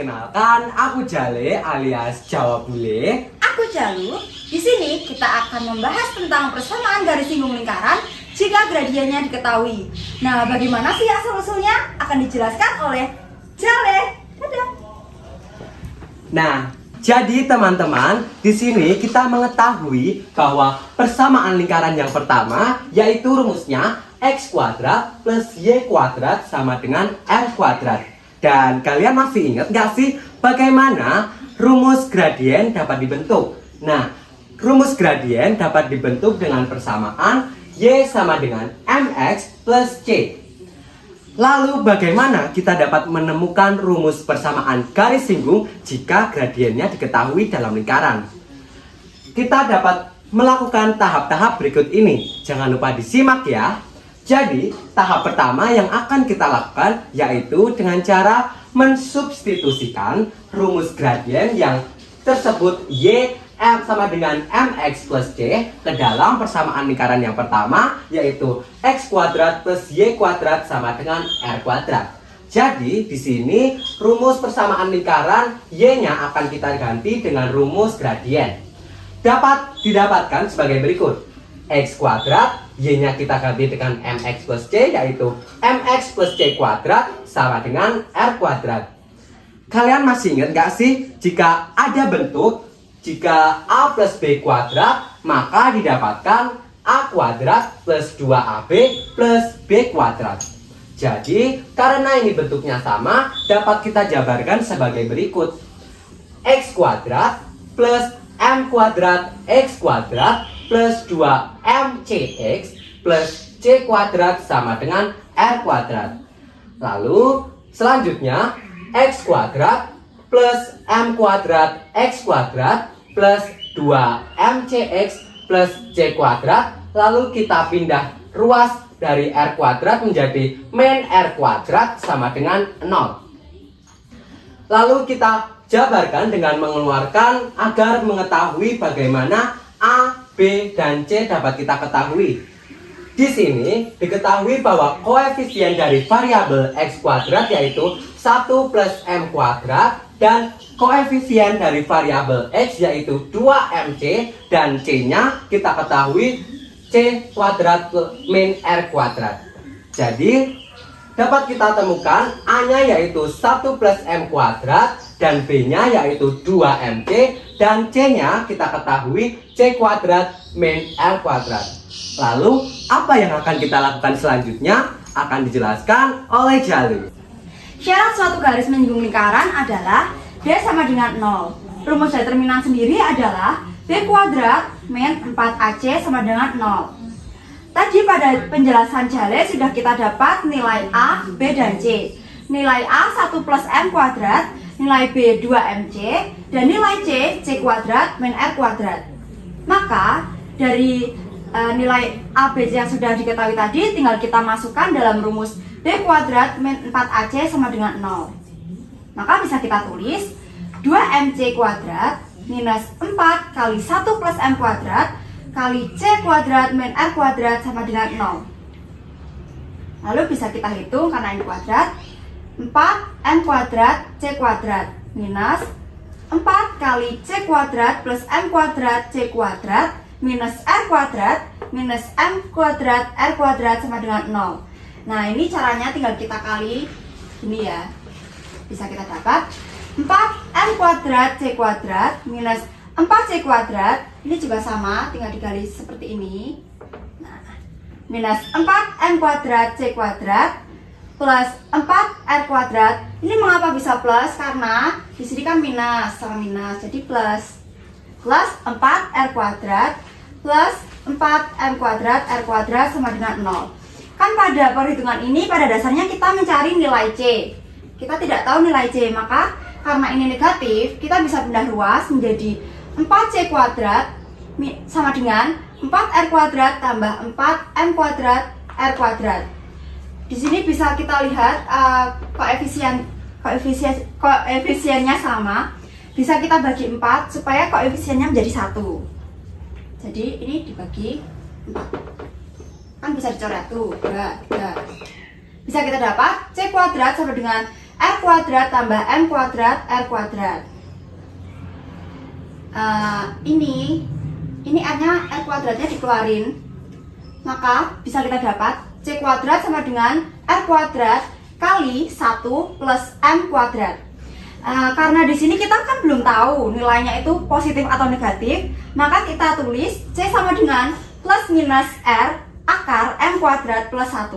Perkenalkan, aku Jale alias Jawa Bule. Aku Jalu. Di sini kita akan membahas tentang persamaan garis singgung lingkaran jika gradiennya diketahui. Nah, bagaimana sih asal-usulnya? Akan dijelaskan oleh Jale. Dadah. Nah, jadi teman-teman, di sini kita mengetahui bahwa persamaan lingkaran yang pertama yaitu rumusnya x kuadrat plus y kuadrat sama dengan r kuadrat. Dan kalian masih ingat nggak sih bagaimana rumus gradien dapat dibentuk? Nah, rumus gradien dapat dibentuk dengan persamaan y sama dengan mx plus c. Lalu bagaimana kita dapat menemukan rumus persamaan garis singgung jika gradiennya diketahui dalam lingkaran? Kita dapat melakukan tahap-tahap berikut ini. Jangan lupa disimak ya. Jadi, tahap pertama yang akan kita lakukan yaitu dengan cara mensubstitusikan rumus gradien yang tersebut y sama dengan mx plus c ke dalam persamaan lingkaran yang pertama yaitu x kuadrat plus y kuadrat sama dengan r kuadrat. Jadi, di sini rumus persamaan lingkaran y-nya akan kita ganti dengan rumus gradien. Dapat didapatkan sebagai berikut. X kuadrat, y-nya kita ganti dengan mx plus c yaitu mx plus c kuadrat sama dengan r kuadrat. Kalian masih ingat gak sih jika ada bentuk jika a plus b kuadrat maka didapatkan a kuadrat plus 2ab plus b kuadrat. Jadi karena ini bentuknya sama dapat kita jabarkan sebagai berikut. X kuadrat plus m kuadrat x kuadrat plus 2mcx plus c kuadrat sama dengan r kuadrat. Lalu selanjutnya x kuadrat plus m kuadrat x kuadrat plus 2mcx plus c kuadrat. Lalu kita pindah ruas dari r kuadrat menjadi min r kuadrat sama dengan 0. Lalu kita jabarkan dengan mengeluarkan agar mengetahui bagaimana a, b, dan c dapat kita ketahui. Di sini diketahui bahwa koefisien dari variabel x kuadrat yaitu 1 plus m kuadrat dan koefisien dari variabel x yaitu 2mc dan c-nya kita ketahui c kuadrat min r kuadrat. Jadi dapat kita temukan a-nya yaitu 1 plus m kuadrat dan b-nya yaitu 2mc dan c-nya kita ketahui c kuadrat min r kuadrat. Lalu apa yang akan kita lakukan selanjutnya akan dijelaskan oleh Jalu. Syarat suatu garis menyinggung lingkaran adalah D sama dengan 0. Rumus determinan sendiri adalah B kuadrat min 4AC sama dengan 0. Tadi pada penjelasan Jale sudah kita dapat nilai A, B, dan C. Nilai A 1 plus M kuadrat, nilai B 2MC, dan nilai C kuadrat min R kuadrat. Maka dari nilai A, B, C yang sudah diketahui tadi tinggal kita masukkan dalam rumus B kuadrat min 4AC sama dengan 0. Maka bisa kita tulis 2MC kuadrat minus 4 kali 1 plus M kuadrat kali C kuadrat min R kuadrat sama dengan 0. Lalu bisa kita hitung karena ini kuadrat 4M kuadrat C kuadrat minus 4 kali C kuadrat plus M kuadrat C kuadrat minus R kuadrat minus M kuadrat R kuadrat sama dengan 0. Nah, ini caranya tinggal kita kali ini ya. Bisa kita dapat 4M kuadrat C kuadrat minus 4C kuadrat. Ini juga sama, tinggal dikali seperti ini. Nah, minus 4M kuadrat C kuadrat plus 4R kuadrat. Ini mengapa bisa plus? Karena di sini kan minus sama minus, jadi plus. Plus 4R kuadrat plus 4M kuadrat R kuadrat sama dengan 0. Kan pada perhitungan ini pada dasarnya kita mencari nilai C. Kita tidak tahu nilai C, maka karena ini negatif, kita bisa pindah ruas menjadi 4C kuadrat sama dengan 4R kuadrat tambah 4M kuadrat R kuadrat. Di sini bisa kita lihat koefisiennya sama. Bisa kita bagi 4 supaya koefisiennya menjadi 1. Jadi ini dibagi 4. Kan bisa dicoret tuh, 2, 3. Bisa kita dapat C kuadrat sama dengan R kuadrat tambah M kuadrat R kuadrat. Ini R-nya R kuadratnya dikeluarin, maka bisa kita dapat C kuadrat sama dengan R kuadrat kali 1 plus M kuadrat. Karena di sini kita kan belum tahu nilainya itu positif atau negatif, maka kita tulis C sama dengan plus minus R akar M kuadrat plus 1.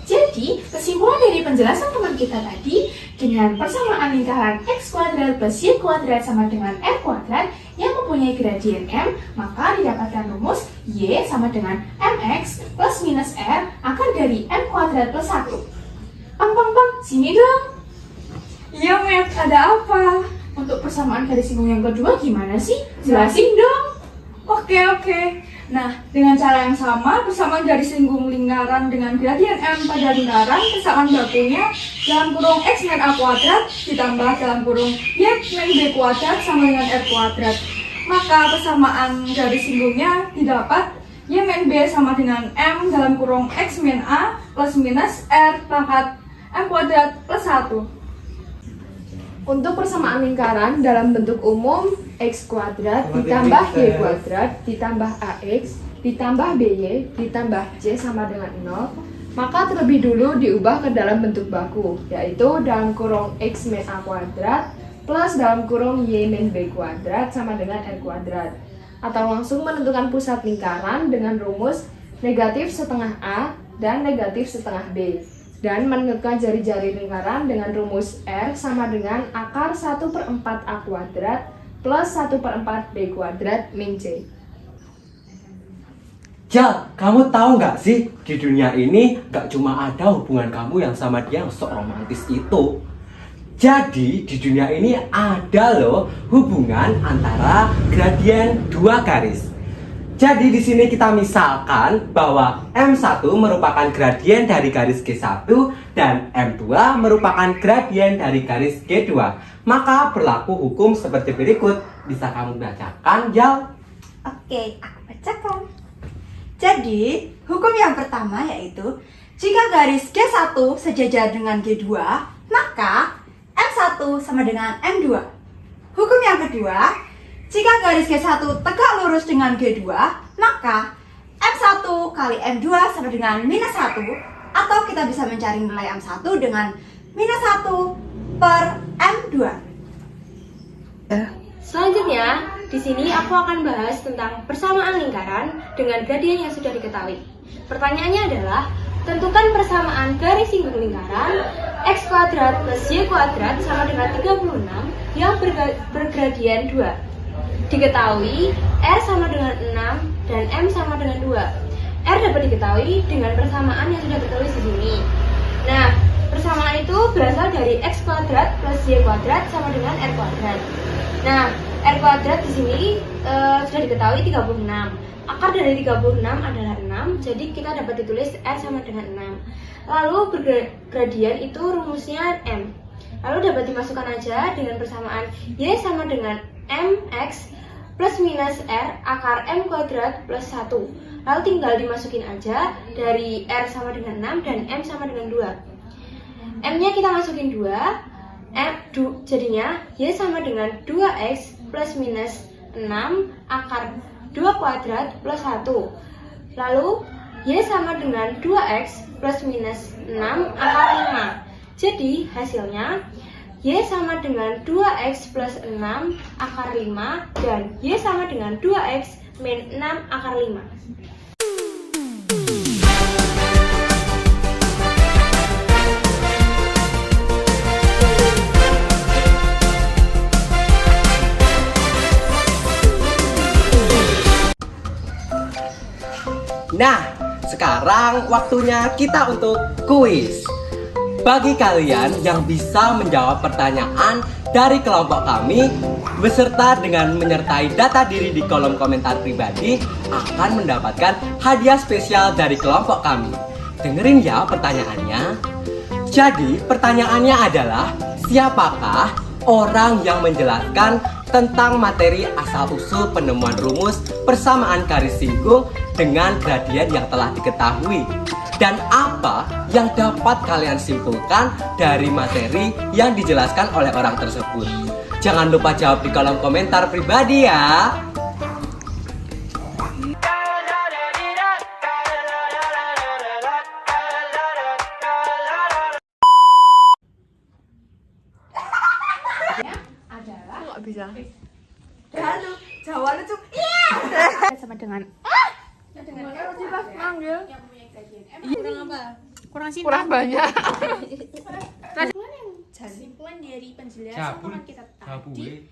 Jadi, kesimpulan dari penjelasan teman kita tadi, dengan persamaan lingkaran X kuadrat plus Y kuadrat sama dengan R kuadrat yang mempunyai gradien M, maka didapatkan rumus Y sama dengan MX plus minus R akar dari M kuadrat plus 1. Pang, sini dong. Iya, Met, ada apa? Untuk persamaan garis singgung yang kedua gimana sih? Jelasin dong. Oke. Nah, dengan cara yang sama, persamaan garis singgung lingkaran dengan gradien M pada lingkaran, persamaan bakunya dalam kurung X min A kuadrat ditambah dalam kurung Y min B kuadrat sama dengan R kuadrat. Maka persamaan garis singgungnya didapat Y min B sama dengan M dalam kurung X min A plus minus R pangkat M kuadrat plus 1. Untuk persamaan lingkaran dalam bentuk umum X kuadrat ditambah Y kuadrat ditambah AX ditambah BY ditambah C sama dengan 0, maka terlebih dulu diubah ke dalam bentuk baku, yaitu dalam kurung X min A kuadrat plus dalam kurung Y min B kuadrat sama dengan R kuadrat. Atau langsung menentukan pusat lingkaran dengan rumus negatif setengah A dan negatif setengah B. Dan menentukan jari-jari lingkaran dengan rumus R sama dengan akar 1/4 A kuadrat plus 1/4 B kuadrat min C. Jal, kamu tahu nggak sih, di dunia ini nggak cuma ada hubungan kamu yang sama dia yang sok romantis itu. Jadi di dunia ini ada loh hubungan antara gradien dua garis. Jadi di sini kita misalkan bahwa M1 merupakan gradien dari garis G1 dan M2 merupakan gradien dari garis G2. Maka berlaku hukum seperti berikut. Bisa kamu bacakan, Jal? Oke, aku bacakan. Jadi, hukum yang pertama yaitu jika garis G1 sejajar dengan G2, maka M1 sama dengan M2. Hukum yang kedua, jika garis G1 tegak lurus dengan G2, maka M1 kali M2 sama dengan minus 1, atau kita bisa mencari nilai M1 dengan minus 1 per M2. Selanjutnya, di sini aku akan bahas tentang persamaan lingkaran dengan gradien yang sudah diketahui. Pertanyaannya adalah, tentukan persamaan garis singgung lingkaran X kuadrat plus Y kuadrat sama dengan 36 yang bergradien 2. Diketahui R sama dengan 6 dan M sama dengan 2. R dapat diketahui dengan persamaan yang sudah ditulis di sini. Nah, persamaan itu berasal dari X kuadrat plus Y kuadrat sama dengan R kuadrat. Nah, R kuadrat di sini sudah diketahui 36. Akar dari 36 adalah 6, jadi kita dapat ditulis R sama dengan 6. Lalu bergradien itu rumusnya M. Lalu dapat dimasukkan aja dengan persamaan Y sama dengan MX plus minus R akar M kuadrat plus 1. Lalu tinggal dimasukin aja dari R sama dengan 6 dan M sama dengan 2. M-nya kita masukin 2, jadinya Y sama dengan 2X plus minus 6 akar 2 kuadrat plus 1. Lalu Y sama dengan 2X plus minus 6 akar 5. Jadi hasilnya Y sama dengan 2X plus 6 akar 5 dan Y sama dengan 2X min 6 akar 5. Nah, sekarang waktunya kita untuk kuis. Bagi kalian yang bisa menjawab pertanyaan dari kelompok kami beserta dengan menyertai data diri di kolom komentar pribadi akan mendapatkan hadiah spesial dari kelompok kami. Dengerin ya pertanyaannya. Jadi pertanyaannya adalah, siapakah orang yang menjelaskan tentang materi asal-usul penemuan rumus persamaan garis singgung dengan gradien yang telah diketahui. Dan apa yang dapat kalian simpulkan dari materi yang dijelaskan oleh orang tersebut. Jangan lupa jawab di kolom komentar pribadi ya. Nggak bisa. Halo, Jawa lucu. Iya. Sama dengan Manggil. Kurang apa? Kurang sini. Kurang banyak. Kesimpulan dari penjelasan teman kita tadi